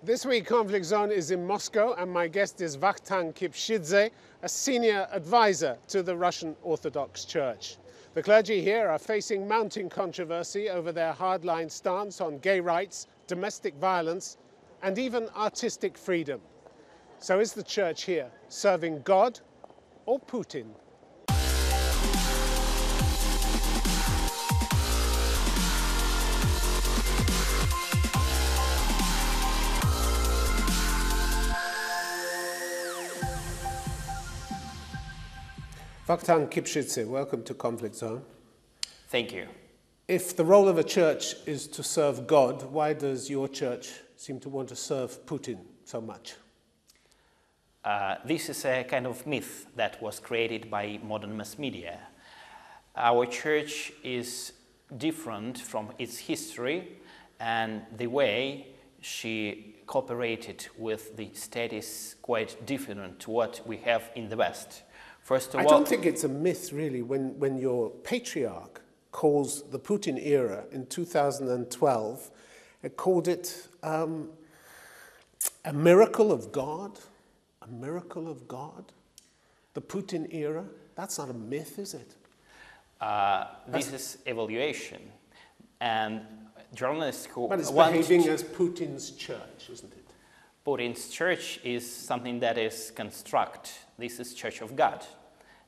This week, Conflict Zone is in Moscow, and my guest is Vakhtang Kipshidze, a senior advisor to the Russian Orthodox Church. The clergy here are facing mounting controversy over their hardline stance on gay rights, domestic violence, and even artistic freedom. So is the church here serving God or Putin? Vakhtang Kipshidze, welcome to Conflict Zone. Thank you. If the role of a church is to serve God, why does your church seem to want to serve Putin so much? This is a kind of myth that was created by modern mass media. Our church is different from its history, and the way she cooperated with the state is quite different to what we have in the West. First of all, I don't think it's a myth, really, when your patriarch calls the Putin era in 2012, called it a miracle of God. A miracle of God? The Putin era? That's not a myth, is it? This is evaluation. And journalists who But it's behaving as Putin's church, isn't it? Putin's church is something that is construct. This is Church of God.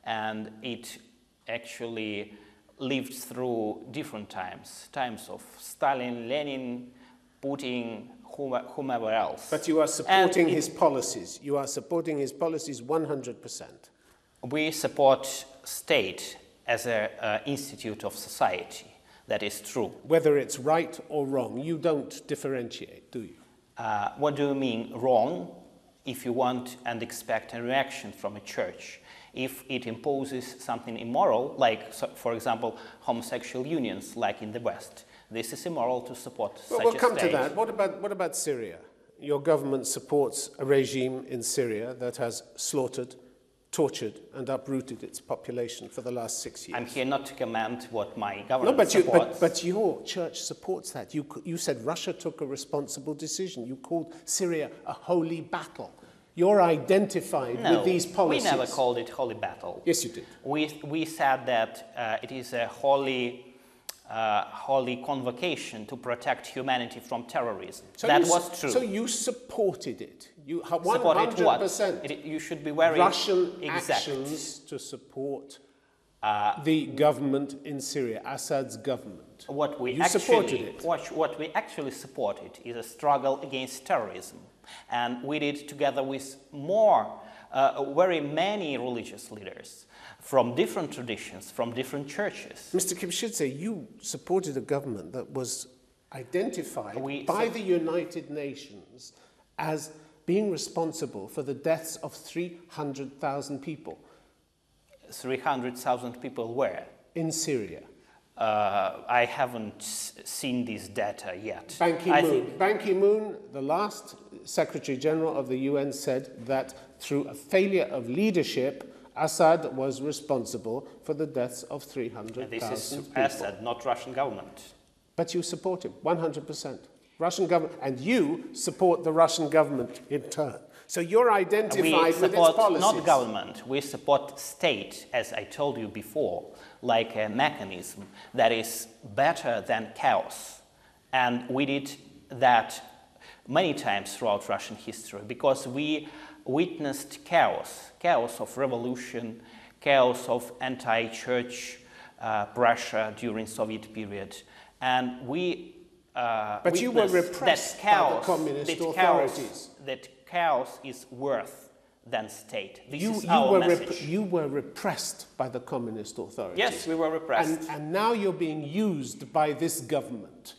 And it actually lived through different times. Times of Stalin, Lenin, Putin, whomever else. But you are supporting his policies. You are supporting his policies 100%. We support state as an institute of society. That is true. Whether it's right or wrong, you don't differentiate, do you? What do you mean wrong? If you want and expect a reaction from a church, if it imposes something immoral, like, for example, homosexual unions, like in the West, this is immoral to support such a state. We'll come to that. What about Syria? Your government supports a regime in Syria that has slaughtered, tortured, and uprooted its population for the last 6 years. I'm here not to comment what my government supports. But your church supports that. You said Russia took a responsible decision. You called Syria a holy battle. You're identified with these policies. We never called it holy battle. Yes, you did. We said that it is a holy convocation to protect humanity from terrorism. So that was true. So you supported it. You 100%. Supported what? You should be very Russian exact. actions to support the government in Syria, Assad's government. What we supported it. What we actually supported is a struggle against terrorism, and we did it together with very many religious leaders from different traditions, from different churches. Mr. Kipshidze, you supported a government that was identified by the United Nations as being responsible for the deaths of 300,000 people. 300,000 people where? In Syria. I haven't seen this data yet. Ban Ki-moon, the last Secretary General of the UN, said that through a failure of leadership, Assad was responsible for the deaths of 300,000 people. This is Assad, not Russian government. But you support him, 100%. Russian government, and you support the Russian government in turn. So you're identified with its policies. We support not government, we support state, as I told you before, like a mechanism that is better than chaos. And we did that many times throughout Russian history because we witnessed chaos of revolution, chaos of anti-church pressure during Soviet period. And we but you were repressed by the communist authorities. That chaos is worse than state. This is our message. You were repressed by the communist authorities. Yes, we were repressed. And now you're being used by this government.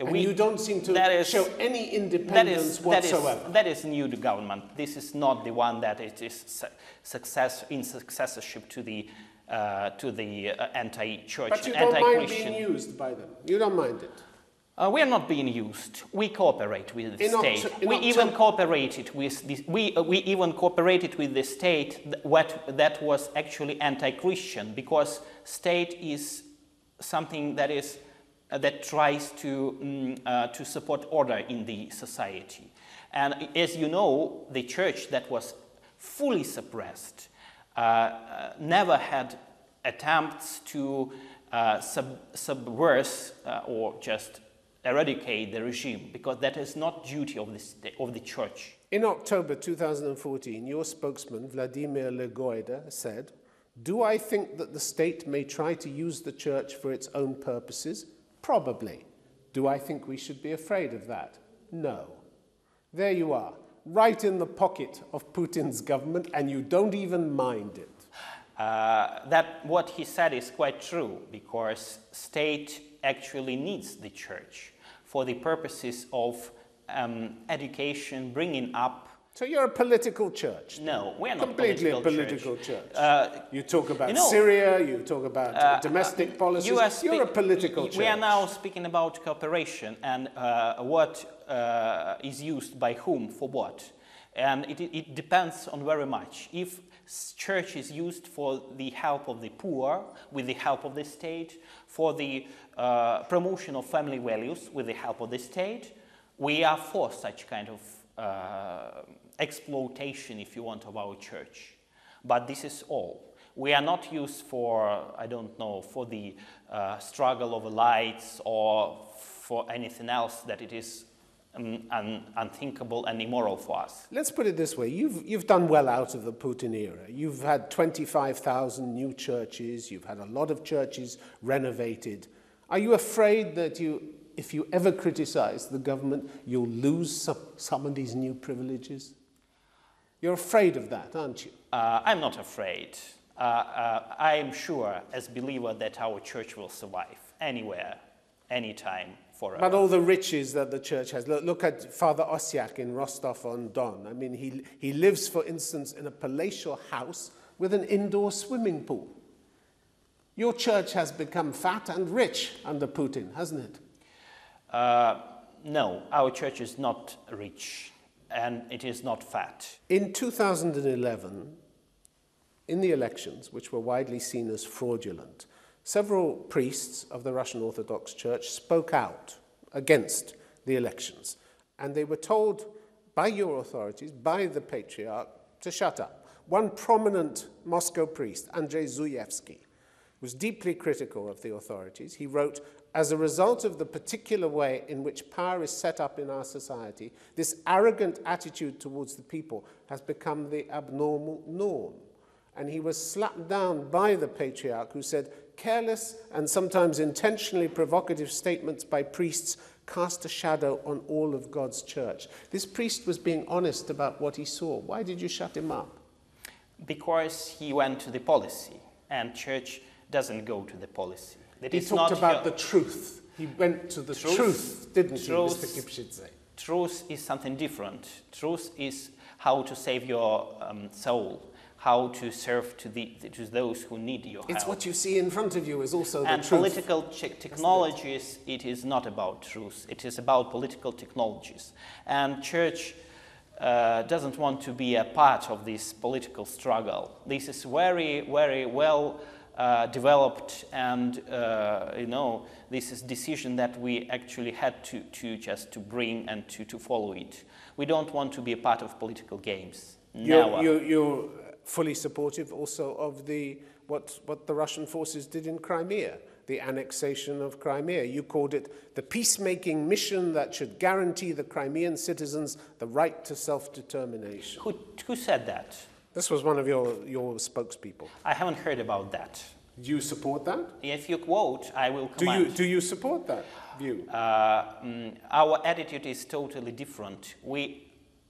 And you don't seem to show any independence whatsoever. That is new to government. This is not the one that it is in successorship to the anti-church, but you don't mind being used by them. You don't mind it. We are not being used. We cooperate with the state. We even cooperated with the state that was actually anti-Christian, because state is something that is that tries to support order in the society. And as you know, the church that was fully suppressed never had attempts to subvert or just eradicate the regime, because that is not duty of the church. In October 2014, your spokesman, Vladimir Legoida, said, "Do I think that the state may try to use the church for its own purposes? Probably. Do I think we should be afraid of that? No." There you are, right in the pocket of Putin's government, and you don't even mind it. That what he said is quite true, because state actually needs the church for the purposes of education, bringing up. So you're a political church? No, we're not completely a political church. You talk about Syria, you talk about domestic policies. You're a political church. We are now speaking about cooperation and what is used by whom for what. And it depends on very much. If church is used for the help of the poor, with the help of the state, for the promotion of family values, with the help of the state, we are for such kind of exploitation, if you want, of our church. But this is all. We are not used for, I don't know, for the struggle of elites or for anything else that it is unthinkable and immoral for us. Let's put it this way. You've done well out of the Putin era. You've had 25,000 new churches. You've had a lot of churches renovated. Are you afraid that if you ever criticize the government, you'll lose some of these new privileges? You're afraid of that, aren't you? I'm not afraid. I am sure, as a believer, that our church will survive anywhere, anytime, forever. But all the riches that the church has. Look at Father Osyak in Rostov-on-Don. I mean, he lives, for instance, in a palatial house with an indoor swimming pool. Your church has become fat and rich under Putin, hasn't it? No, our church is not rich, and it is not fat. In 2011, in the elections, which were widely seen as fraudulent, several priests of the Russian Orthodox Church spoke out against the elections, and they were told by your authorities, by the Patriarch, to shut up. One prominent Moscow priest, Andrei Zuyevsky, was deeply critical of the authorities. He wrote, "As a result of the particular way in which power is set up in our society, this arrogant attitude towards the people has become the abnormal norm." And he was slapped down by the Patriarch, who said, "Careless and sometimes intentionally provocative statements by priests cast a shadow on all of God's church." This priest was being honest about what he saw. Why did you shut him up? Because he went to the policy, and church doesn't go to the policy. He talked about the truth. He went to the truth, didn't he, Mr. Kipshidze? Truth is something different. Truth is how to save your soul, how to serve to those who need your help. It's what you see in front of you is also the truth. And political technologies, it is not about truth. It is about political technologies. And church doesn't want to be a part of this political struggle. This is very, very well developed, and this is decision that we actually had to just to bring and to follow it. We don't want to be a part of political games. You're fully supportive also of what the Russian forces did in Crimea, the annexation of Crimea. You called it the peacemaking mission that should guarantee the Crimean citizens the right to self-determination. Who said that? This was one of your spokespeople. I haven't heard about that. Do you support that? If you quote, I will comment. Do you support that view? Our attitude is totally different. We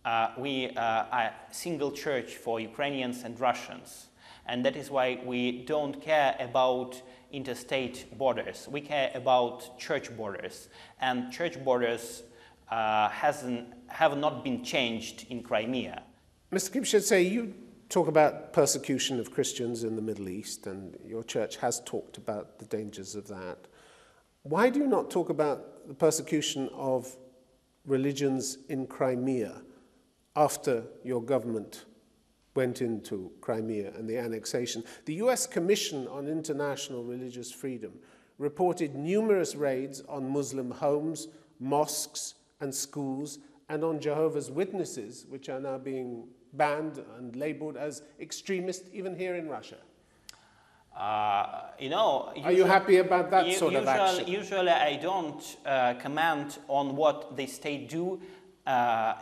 are a single church for Ukrainians and Russians, and that is why we don't care about interstate borders. We care about church borders, and church borders have not been changed in Crimea. Mr. Kipshidze, you talk about persecution of Christians in the Middle East, and your church has talked about the dangers of that. Why do you not talk about the persecution of religions in Crimea after your government went into Crimea and the annexation? The US Commission on International Religious Freedom reported numerous raids on Muslim homes, mosques and schools, and on Jehovah's Witnesses, which are now being banned and labeled as extremist even here in Russia. You know, are you happy about that sort of action? Usually I don't comment on what the state do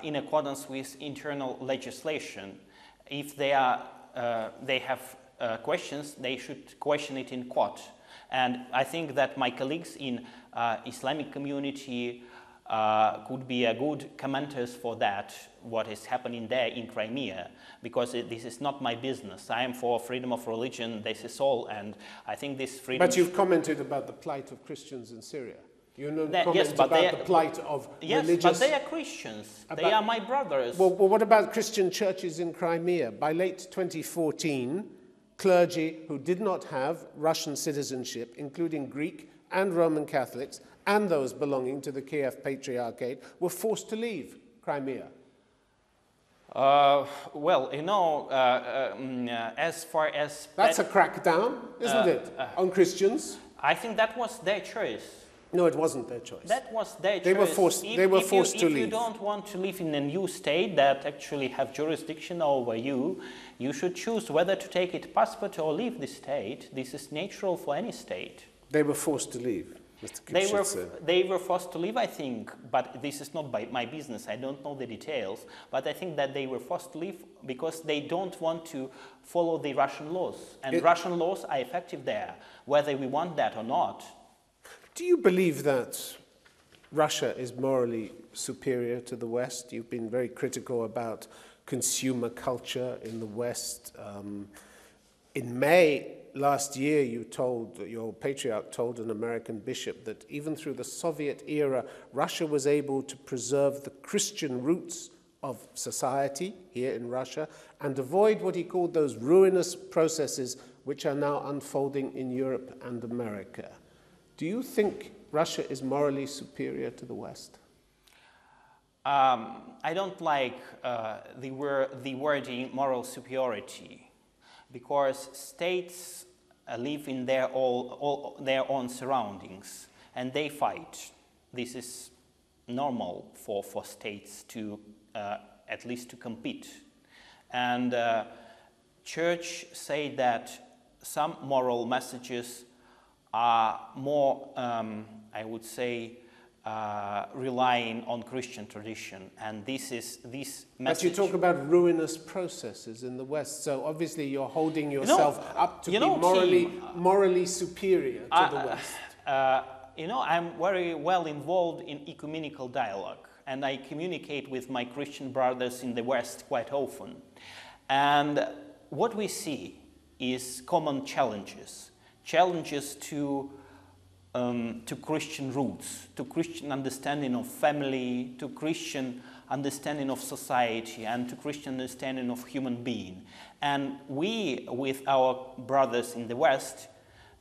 in accordance with internal legislation. If they have questions, they should question it in court. And I think that my colleagues in Islamic community could be a good commenters for that, what is happening there in Crimea, because this is not my business. I am for freedom of religion, this is all, and I think this freedom... But you've commented about the plight of Christians in Syria. You know, yes, about the plight of religious... Yes, but they are Christians. They are my brothers. Well, what about Christian churches in Crimea? By late 2014, clergy who did not have Russian citizenship, including Greek and Roman Catholics, and those belonging to the Kiev Patriarchate, were forced to leave Crimea. Well, you know, as far as... That's a crackdown, isn't it, on Christians? I think that was their choice. No, it wasn't their choice. That was their choice. They were forced to leave. If you don't want to live in a new state that actually have jurisdiction over you, you should choose whether to take it passport or leave the state. This is natural for any state. They were forced to leave. They were forced to leave, I think, but this is not my business. I don't know the details, but I think that they were forced to leave because they don't want to follow the Russian laws. And Russian laws are effective there, whether we want that or not. Do you believe that Russia is morally superior to the West? You've been very critical about consumer culture in the West. In May last year, your patriarch told an American bishop that even through the Soviet era, Russia was able to preserve the Christian roots of society here in Russia and avoid what he called those ruinous processes which are now unfolding in Europe and America. Do you think Russia is morally superior to the West? I don't like the wording moral superiority, because states live in their own surroundings and they fight. This is normal for states to at least to compete. And Church say that some moral messages are more, I would say, relying on Christian tradition, and this message. But you talk about ruinous processes in the West, so obviously you're holding yourself up to be morally superior to the West. You know, I'm very well involved in ecumenical dialogue, and I communicate with my Christian brothers in the West quite often. And what we see is common challenges to Christian roots, to Christian understanding of family, to Christian understanding of society, and to Christian understanding of human being. And we, with our brothers in the West,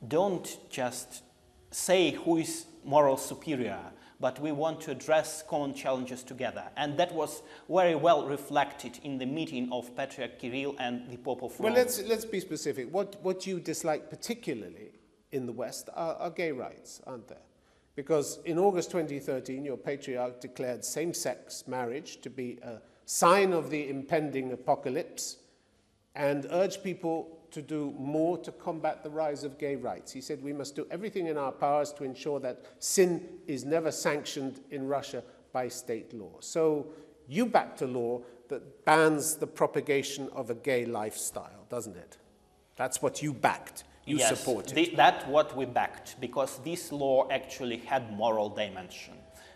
don't just say who is moral superior, but we want to address common challenges together. And that was very well reflected in the meeting of Patriarch Kirill and the Pope of Rome. Well, let's be specific. What you dislike particularly in the West are gay rights, aren't there? Because in August 2013, your patriarch declared same-sex marriage to be a sign of the impending apocalypse and urged people to do more to combat the rise of gay rights. He said we must do everything in our powers to ensure that sin is never sanctioned in Russia by state law. So you backed a law that bans the propagation of a gay lifestyle, doesn't it? That's what you backed. You supported. That's what we backed, because this law actually had moral dimension.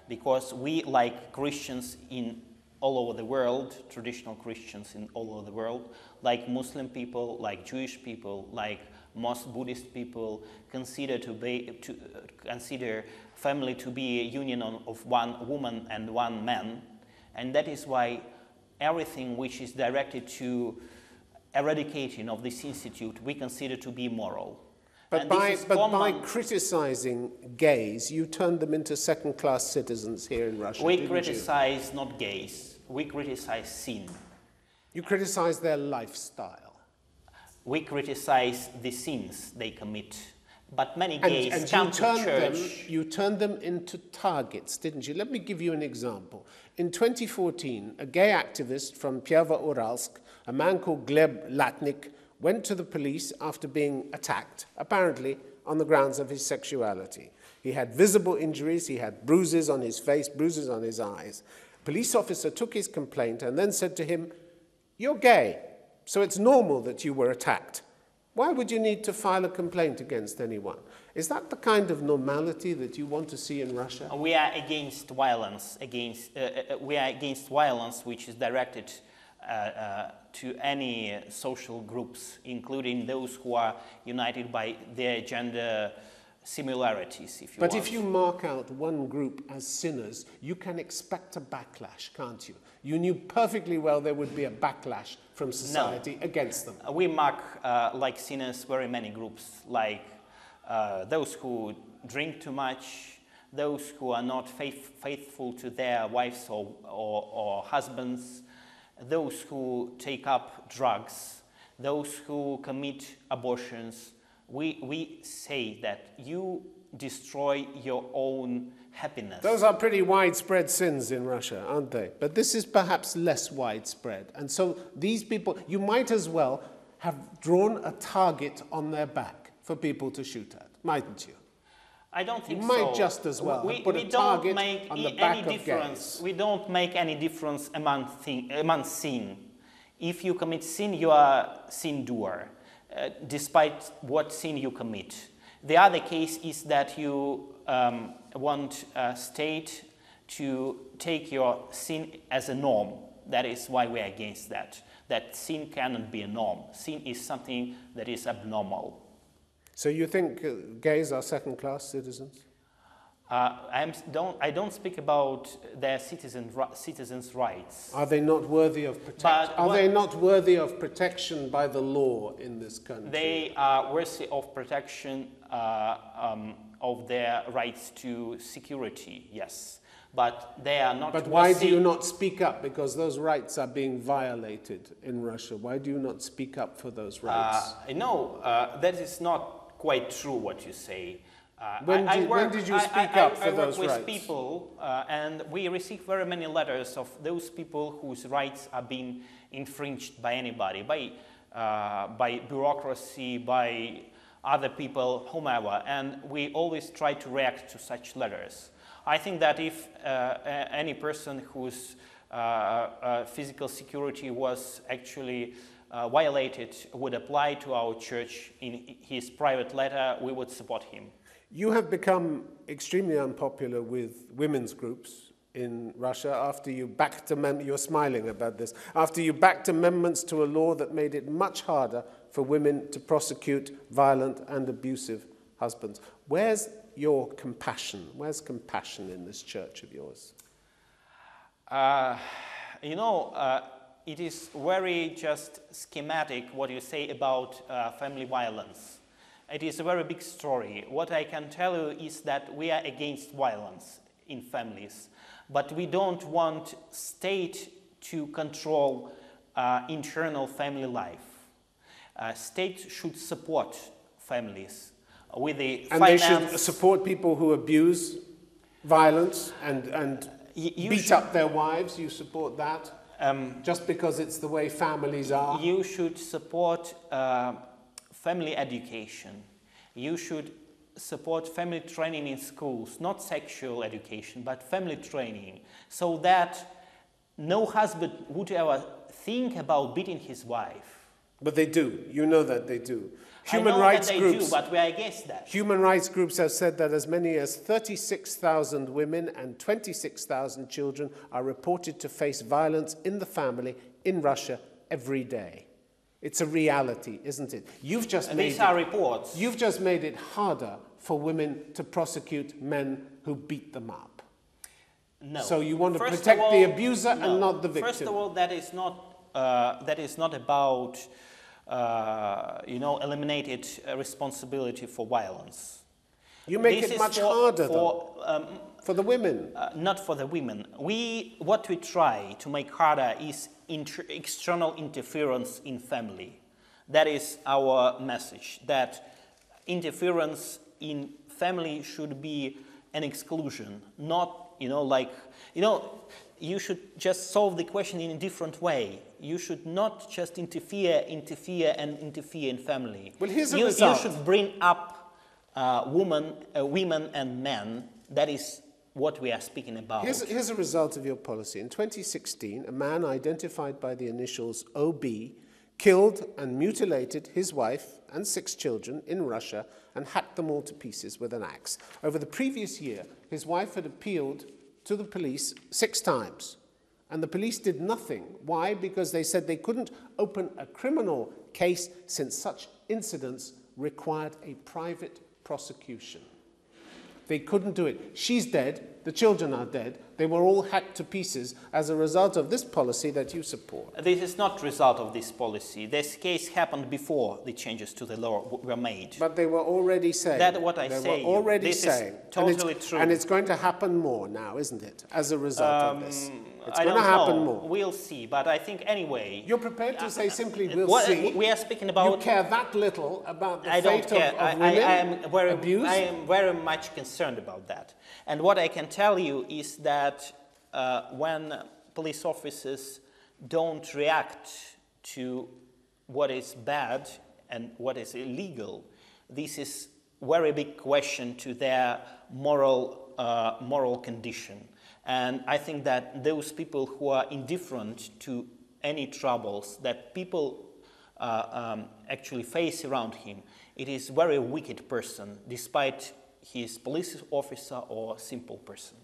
Because we, like Christians in all over the world, traditional Christians in all over the world, like Muslim people, like Jewish people, like most Buddhist people, consider family to be a union of one woman and one man, and that is why everything which is directed to eradicating of this institute we consider to be moral. But by criticizing gays, you turned them into second-class citizens here in Russia. We criticize not gays, we criticize sin. You criticize their lifestyle. We criticize the sins they commit. But many gays come to church. You turned them into targets, didn't you? Let me give you an example. In 2014, a gay activist from Uralsk, a man called Gleb Latnik, went to the police after being attacked, apparently on the grounds of his sexuality. He had visible injuries, he had bruises on his face, bruises on his eyes. A police officer took his complaint and then said to him, "You're gay, so it's normal that you were attacked. Why would you need to file a complaint against anyone?" Is that the kind of normality that you want to see in Russia? We are against violence. We are against violence which is directed to any social groups, including those who are united by their gender similarities, if you want. But if you mark out one group as sinners, you can expect a backlash, can't you? You knew perfectly well there would be a backlash from society against them. We mark, like sinners, very many groups, like those who drink too much, those who are not faithful to their wives or husbands, those who take up drugs, those who commit abortions. We say that you destroy your own happiness. Those are pretty widespread sins in Russia, aren't they? But this is perhaps less widespread. And so these people, you might as well have drawn a target on their back for people to shoot at, mightn't you? I don't think so. You might just as well put a target on the back of gays. We don't make any difference among sin. If you commit sin, you are sin doer, despite what sin you commit. The other case is that you want a state to take your sin as a norm. That is why we are against that. That sin cannot be a norm. Sin is something that is abnormal. So you think gays are second-class citizens? I don't speak about their citizens' rights. Are they not worthy of protection? Are they not worthy of protection by the law in this country? They are worthy of protection of their rights to security, yes. But they are not. But why do you not speak up? Because those rights are being violated in Russia. Why do you not speak up for those rights? No, that is not quite true what you say. When did you speak up for those rights? I work with people, and we receive very many letters of those people whose rights are being infringed by anybody, by bureaucracy, by other people, whomever, and we always try to react to such letters. I think that if any person whose physical security was actually violated would apply to our church in his private letter, we would support him. You have become extremely unpopular with women's groups in Russia after you backed you're smiling about this, after you backed amendments to a law that made it much harder for women to prosecute violent and abusive husbands. Where's your compassion? Where's compassion in this church of yours? It is very just schematic what you say about family violence. It is a very big story. What I can tell you is that we are against violence in families, but we don't want state to control internal family life. State should support families with the finance. And they should support people who abuse violence and beat up their wives. You support that? Just because it's the way families are? You should support family education. You should support family training in schools, not sexual education, but family training, so that no husband would ever think about beating his wife. But they do. You know that they do. Human rights groups do, but we are against that. Human rights groups have said that as many as 36,000 women and 26,000 children are reported to face violence in the family in Russia every day. It's a reality, isn't it? These are reports. You've just made it harder for women to prosecute men who beat them up. No. So you want to protect the abuser and not the victim. First of all, that is not about eliminated responsibility for violence. You make it much harder for the women. Not for the women. What we try to make harder is external interference in family. That is our message. That interference in family should be an exclusion, not, you should just solve the question in a different way. You should not just interfere in family. Well, here's a you result. should bring up women and men. That is what we are speaking about. Here's a result of your policy. In 2016, a man identified by the initials OB killed and mutilated his wife and 6 children in Russia and hacked them all to pieces with an axe. Over the previous year, his wife had appealed to the police 6 times, and the police did nothing. Why? Because they said they couldn't open a criminal case since such incidents required a private prosecution. They couldn't do it. She's dead. The children are dead. They were all hacked to pieces as a result of this policy that you support. This is not a result of this policy. This case happened before the changes to the law were made. But they were already saying. That's what I say. They were already saying. Is totally true. And it's going to happen more now, isn't it, as a result of this? It's I going don't to happen know. more. We'll see. But I think anyway... You're prepared to say simply, we'll see? We are speaking about... You care that little about the I don't fate care. of women abused? I am very much concerned about that. And what I can tell you is that when police officers don't react to what is bad and what is illegal, this is a very big question to their moral condition. And I think that those people who are indifferent to any troubles that people actually face around him, it is a very wicked person, despite his police officer or simple person.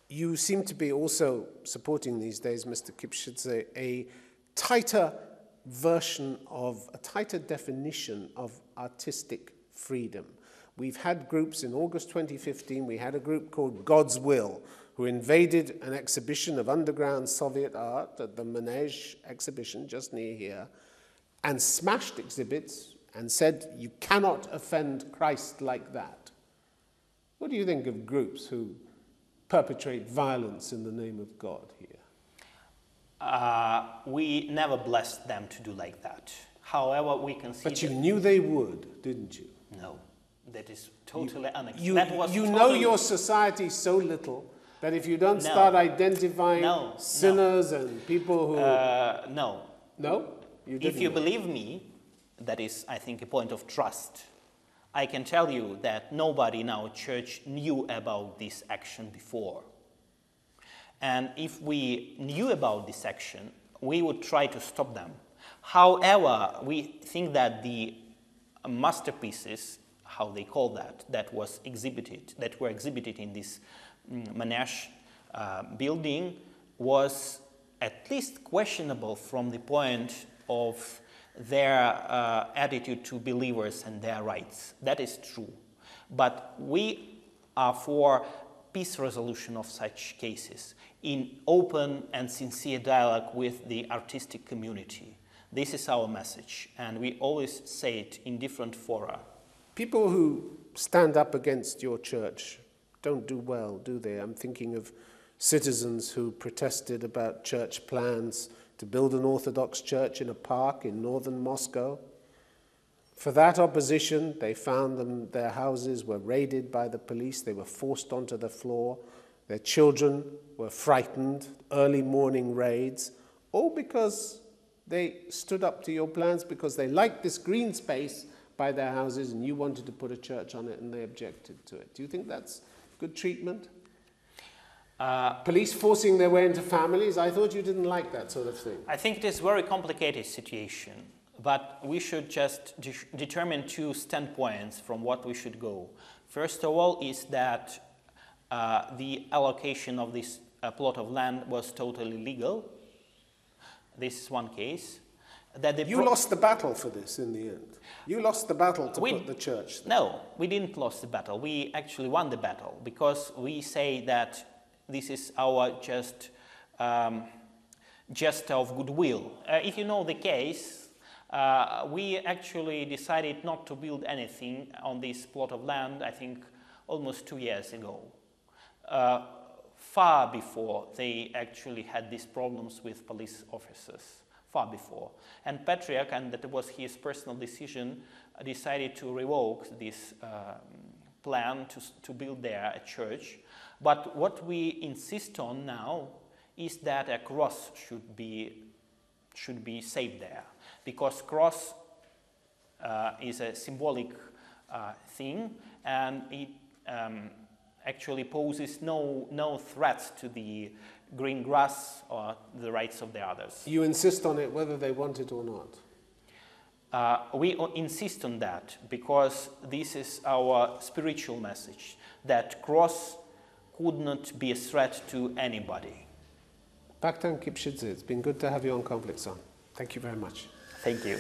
You seem to be also supporting these days, Mr. Kipshidze, a tighter definition of artistic freedom. We've had groups in August 2015, we had a group called God's Will, who invaded an exhibition of underground Soviet art at the Manege exhibition just near here, and smashed exhibits and said, you cannot offend Christ like that. What do you think of groups who perpetrate violence in the name of God here? We never blessed them to do like that. However, we consider... But you knew they would, didn't you? No, that is totally unacceptable. You know your society so little that if you don't start identifying sinners and people who... No. No? If you believe me, that is, I think, a point of trust. I can tell you that nobody in our church knew about this action before. And if we knew about this action, we would try to stop them. However, we think that the masterpieces, how they call that were exhibited in this Manege building, was at least questionable from the point of their attitude to believers and their rights. That is true. But we are for peace resolution of such cases in open and sincere dialogue with the artistic community. This is our message, and we always say it in different fora. People who stand up against your church don't do well, do they? I'm thinking of citizens who protested about church plans to build an Orthodox church in a park in northern Moscow. For that opposition, they found their houses were raided by the police. They were forced onto the floor. Their children were frightened, early morning raids, all because they stood up to your plans, because they liked this green space by their houses and you wanted to put a church on it and they objected to it. Do you think that's good treatment? Police forcing their way into families? I thought you didn't like that sort of thing. I think it is a very complicated situation, but we should just determine 2 standpoints from what we should go. First of all is that the allocation of this plot of land was totally legal. This is one case. That you lost the battle for this in the end. You lost the battle to put the church there. No, we didn't lose the battle. We actually won the battle because we say that this is our just gesture of goodwill. If you know the case, we actually decided not to build anything on this plot of land, I think almost 2 years ago. Far before they actually had these problems with police officers. far before. And Patriarch, and that was his personal decision, decided to revoke this plan to build there a church. But what we insist on now is that a cross should be saved there, because cross is a symbolic thing, and it actually poses no threat to the green grass or the rights of the others. You insist on it whether they want it or not? We insist on that because this is our spiritual message, that cross could not be a threat to anybody. Vakhtang Kipshidze, it's been good to have you on Conflict Zone. Thank you very much. Thank you.